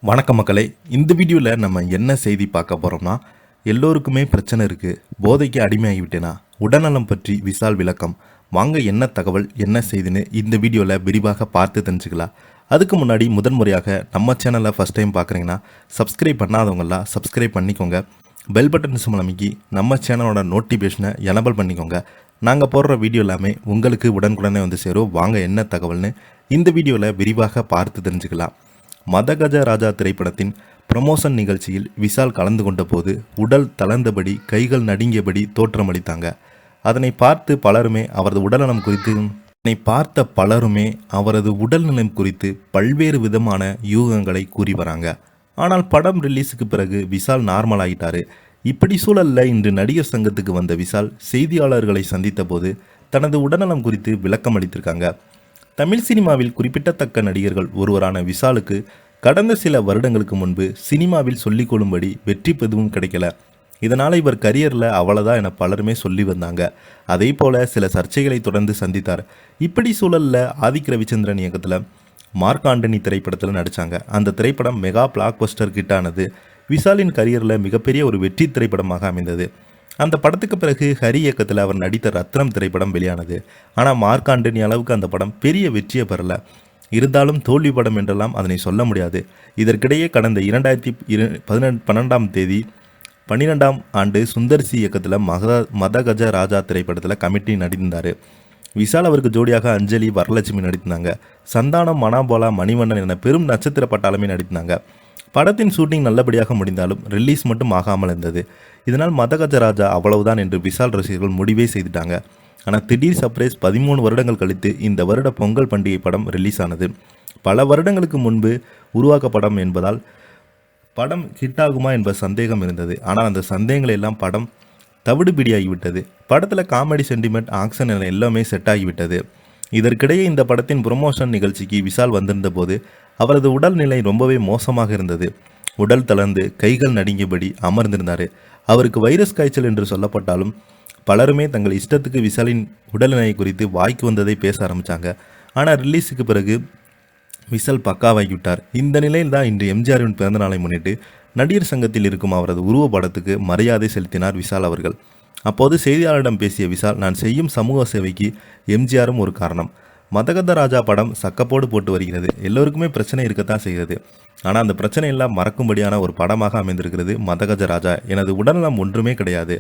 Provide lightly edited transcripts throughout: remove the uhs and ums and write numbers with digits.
வணக்கம் மக்களே. இந்த வீடியோவில் நம்ம என்ன செய்தி பார்க்க போகிறோம்னா, எல்லோருக்குமே பிரச்சனை இருக்குது, போதைக்கு அடிமையாகிவிட்டேனா, உடல்நலம் பற்றி விஷால் விளக்கம். வாங்க என்ன தகவல் என்ன செய்தின்னு இந்த வீடியோவில் விரிவாக பார்த்து தெரிஞ்சுக்கலாம். அதுக்கு முன்னாடி முதன்முறையாக நம்ம சேனலை ஃபஸ்ட் டைம் பார்க்குறீங்கன்னா சப்ஸ்கிரைப் பண்ணாதவங்களாம் சப்ஸ்கிரைப் பண்ணிக்கோங்க. பெல் பட்டன் சிம்பல் அமைக்கி நம்ம சேனலோட நோட்டிஃபிகேஷனை எனபிள் பண்ணிக்கோங்க. நாங்கள் போடுற வீடியோ எல்லாமே உங்களுக்கு உடனுக்குடனே வந்து சேரும். வாங்க என்ன தகவல்னு இந்த வீடியோவில் விரிவாக பார்த்து தெரிஞ்சுக்கலாம். மதகஜ ராஜா திரைப்படத்தின் ப்ரமோஷன் நிகழ்ச்சியில் விஷால் கலந்து கொண்ட போது உடல் தளர்ந்தபடி கைகள் நடுங்கியபடி தோற்றமளித்தாங்க. அதனை பார்த்து பலருமே அவரது உடல்நலம் குறித்து பல்வேறு விதமான யூகங்களை கூறி வராங்க. ஆனால் படம் ரிலீஸுக்கு பிறகு விஷால் நார்மல் ஆகிட்டாரு. இப்படி சூழல்ல இன்று நடிகர் சங்கத்துக்கு வந்த விஷால் செய்தியாளர்களை சந்தித்த போது தனது உடல்நலம் குறித்து விளக்கம் அளித்திருக்காங்க. தமிழ் சினிமாவில் குறிப்பிடத்தக்க நடிகர்கள் ஒருவரான விஷாலுக்கு கடந்த சில வருடங்களுக்கு முன்பு சினிமாவில் சொல்லிக்கொள்ளும்படி வெற்றி எதுவும் கிடைக்கல. இதனால் இவர் கரியரில் அவ்வளோதான் என பலருமே சொல்லி வந்தாங்க. அதே போல் சில சர்ச்சைகளை தொடர்ந்து சந்தித்தார். இப்படி சூழலில் ஆதிக் ரவிச்சந்திரன் இயக்கத்தில் மார்க் ஆண்டனி திரைப்படத்தில் நடித்தாங்க. அந்த திரைப்படம் மெகா பிளாக் பஸ்டர் கிட்டானது. விஷாலின் கரியரில் மிகப்பெரிய ஒரு வெற்றி திரைப்படமாக அமைந்தது. அந்த படத்துக்கு பிறகு ஹரி இயக்கத்தில் அவர் நடித்த ரத்னம் திரைப்படம் வெளியானது. ஆனால் மார்க் ஆண்டனி அளவுக்கு அந்த படம் பெரிய வெற்றியை பெறல. இருந்தாலும் தோல்வி படம் என்றெல்லாம் அதனை சொல்ல முடியாது. இதற்கிடையே கடந்த 2012 ஆண்டு சுந்தர்சி இயக்கத்தில் மதகஜ ராஜா திரைப்படத்தில் கமிட்டி நடித்திருந்தார். விஷால் அவருக்கு ஜோடியாக அஞ்சலி, வரலட்சுமி நடித்திருந்தாங்க. சந்தானம், மனாபாலா, மணிவண்ணன் என பெரும் நட்சத்திர பட்டாளமே நடித்திருந்தாங்க. படத்தின் ஷூட்டிங் நல்லபடியாக முடிந்தாலும் ரிலீஸ் மட்டும் ஆகாமல் இருந்தது. இதனால் மதகஜ ராஜா அவ்வளவுதான் என்று விஷால் ரசிகர்கள் முடிவே செய்துட்டாங்க. ஆனால் திடீர் சர்ப்ரைஸ், 13 வருடங்கள் கழித்து இந்த வருட பொங்கல் பண்டிகை படம் ரிலீஸ் ஆனது. பல வருடங்களுக்கு முன்பு உருவாக்கப்படம் என்பதால் படம் ஹிட் ஆகுமா என்ற சந்தேகம் இருந்தது. ஆனால் அந்த சந்தேகங்கள் எல்லாம் படம் தவிடுபிடியாகிவிட்டது. படத்தில் காமெடி, சென்டிமெண்ட், ஆக்ஷன் என எல்லாமே செட் ஆகிவிட்டது. இதற்கிடையே இந்த படத்தின் ப்ரொமோஷன் நிகழ்ச்சிக்கு விஷால் வந்திருந்த போது அவரது உடல்நிலை ரொம்பவே மோசமாக இருந்தது. உடல் தளர்ந்து கைகள் நடுங்கியபடி அமர்ந்திருந்தார். அவருக்கு வைரஸ் காய்ச்சல் என்று சொல்லப்பட்டாலும் பலருமே தங்கள் இஷ்டத்துக்கு விஷாலின் உடல்நிலை குறித்து வாய்க்கு வந்ததை பேச ஆரம்பித்தாங்க. ஆனால் ரிலீஸுக்கு பிறகு விஷால் பக்காவாகிவிட்டார். இந்த நிலையில் தான் இன்று எம்ஜிஆரின் பிறந்தநாளை முன்னிட்டு நடிகர் சங்கத்தில் இருக்கும் அவரது உருவப்படத்துக்கு மரியாதை செலுத்தினார் விஷால் அவர்கள். அப்போது செய்தியாளரிடம் பேசிய விஷால், நான் செய்யும் சமூக சேவைக்கு எம்ஜிஆரும் ஒரு காரணம். மதகஜ ராஜா படம் சக்கப்போடு போட்டு வருகிறது. எல்லோருக்குமே பிரச்சனை இருக்கத்தான் செய்கிறது. ஆனால் அந்த பிரச்சனை எல்லாம் மறக்கும்படியான ஒரு படமாக அமைந்திருக்கிறது மதகஜ ராஜா. எனது உடல்நலம் ஒன்றுமே கிடையாது.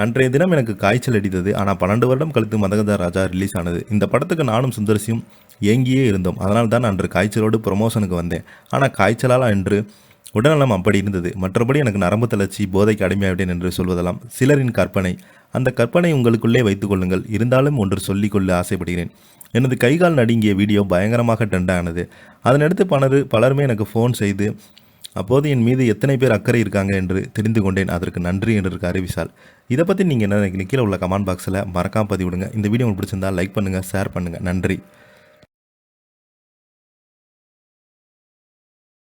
அன்றைய தினம் எனக்கு காய்ச்சல் அடித்தது. ஆனால் 12 வருடம் கழித்து மதகஜ ராஜா ரிலீஸ் ஆனது. இந்த படத்துக்கு நானும் சுந்தர்சியும் ஏங்கியே இருந்தோம். அதனால் தான் அன்று காய்ச்சலோடு ப்ரொமோஷனுக்கு வந்தேன். ஆனால் காய்ச்சலால் அன்று உடல்நலம் அப்படி இருந்தது. மற்றபடி எனக்கு நரம்பு தளர்ச்சி, போதைக்கு அடிமையாவிட்டேன் என்று சொல்வதெல்லாம் சிலரின் கற்பனை. அந்த கற்பனை உங்களுக்குள்ளே வைத்துக் கொள்ளுங்கள். இருந்தாலும் ஒன்று சொல்லிக்கொள்ள ஆசைப்படுகிறேன். எனது கைகால் நடுங்கிய வீடியோ பயங்கரமாக ட்ரெண்ட் ஆனது. அதனடுத்து பலருமே எனக்கு ஃபோன் செய்து அப்போது என் மீது எத்தனை பேர் அக்கறை இருக்காங்க என்று தெரிந்து கொண்டேன். அதற்கு நன்றி என்றிருக்காரு விஷால். இதை பற்றி நீங்கள் என்ன நினைக்கிறீங்க? கீழே உள்ள கமெண்ட் பாக்ஸில் மறக்காம பதிவிடுங்க. இந்த வீடியோ உங்களுக்கு பிடிச்சிருந்தால் லைக் பண்ணுங்கள், ஷேர் பண்ணுங்கள். நன்றி.